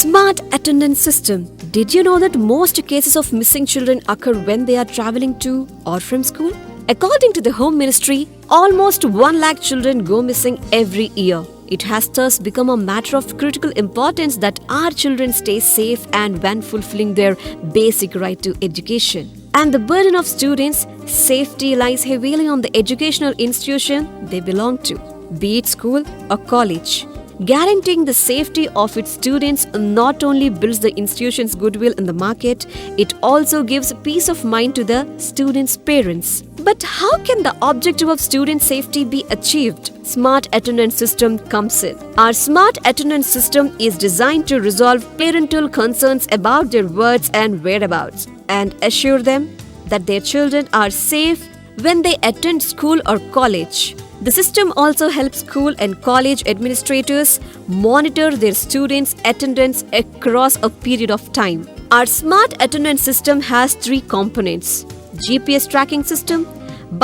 Smart attendance system. Did you know that most cases of missing children occur when they are traveling to or from school? According to the Home Ministry, almost 1 lakh children go missing every year. It has thus become a matter of critical importance that our children stay safe and when fulfilling their basic right to education. And the burden of students' safety lies heavily on the educational institution they belong to, be it school or college. Guaranteeing the safety of its students not only builds the institution's goodwill in the market, it also gives peace of mind to the students' parents. But how can the objective of student safety be achieved? Smart attendance system comes in. Our smart attendance system is designed to resolve parental concerns about their words and whereabouts and assure them that their children are safe when they attend school or college. The system also helps school and college administrators monitor their students' attendance across a period of time. Our smart attendance system has 3 components: GPS tracking system,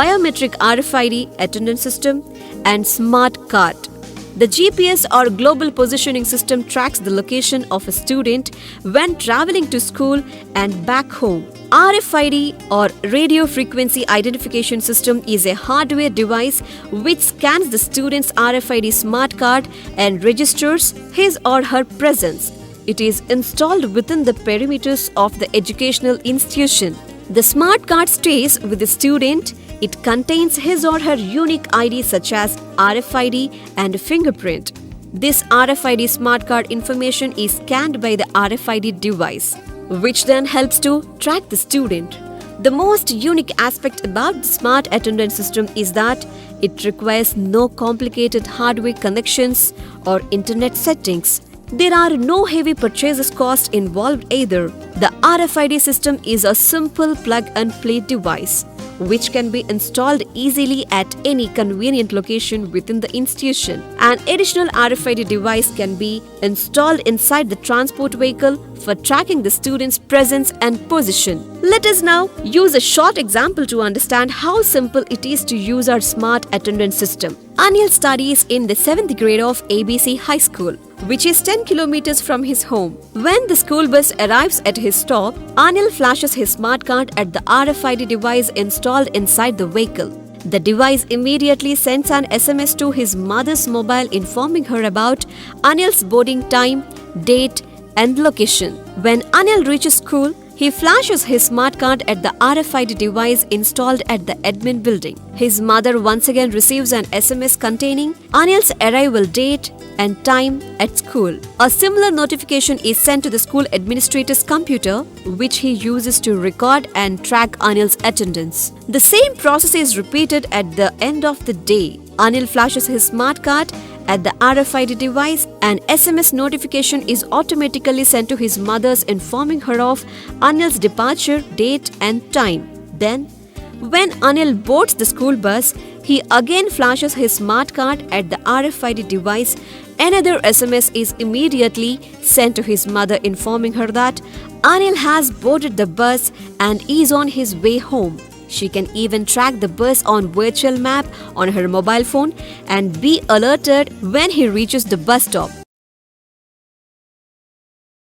biometric RFID attendance system, and smart card. The GPS or global positioning system tracks the location of a student when traveling to school and back home. RFID or radio frequency identification system is a hardware device which scans the student's RFID smart card and registers his or her presence. It is installed within the perimeters of the educational institution. The smart card stays with the student. It contains his or her unique ID such as RFID and fingerprint. This RFID smart card information is scanned by the RFID device, which then helps to track the student. The most unique aspect about the smart attendance system is that it requires no complicated hardware connections or internet settings. There are no heavy purchases costs involved either. The RFID system is a simple plug-and-play device which can be installed easily at any convenient location within the institution. An additional RFID device can be installed inside the transport vehicle for tracking the student's presence and position. Let us now use a short example to understand how simple it is to use our smart attendance system. Anil studies in the 7th grade of ABC High School, which is 10 kilometers from his home. When the school bus arrives at his stop, Anil flashes his smart card at the RFID device installed inside the vehicle. The device immediately sends an SMS to his mother's mobile informing her about Anil's boarding time, date, and location. When Anil reaches school, he flashes his smart card at the RFID device installed at the admin building. His mother once again receives an SMS containing Anil's arrival date and time at school. A similar notification is sent to the school administrator's computer, which he uses to record and track Anil's attendance. The same process is repeated at the end of the day. Anil flashes his smart card at the RFID device, an SMS notification is automatically sent to his mother's informing her of Anil's departure, date and time. Then, when Anil boards the school bus, he again flashes his smart card at the RFID device. Another SMS is immediately sent to his mother informing her that Anil has boarded the bus and is on his way home. She can even track the bus on virtual map on her mobile phone and be alerted when he reaches the bus stop.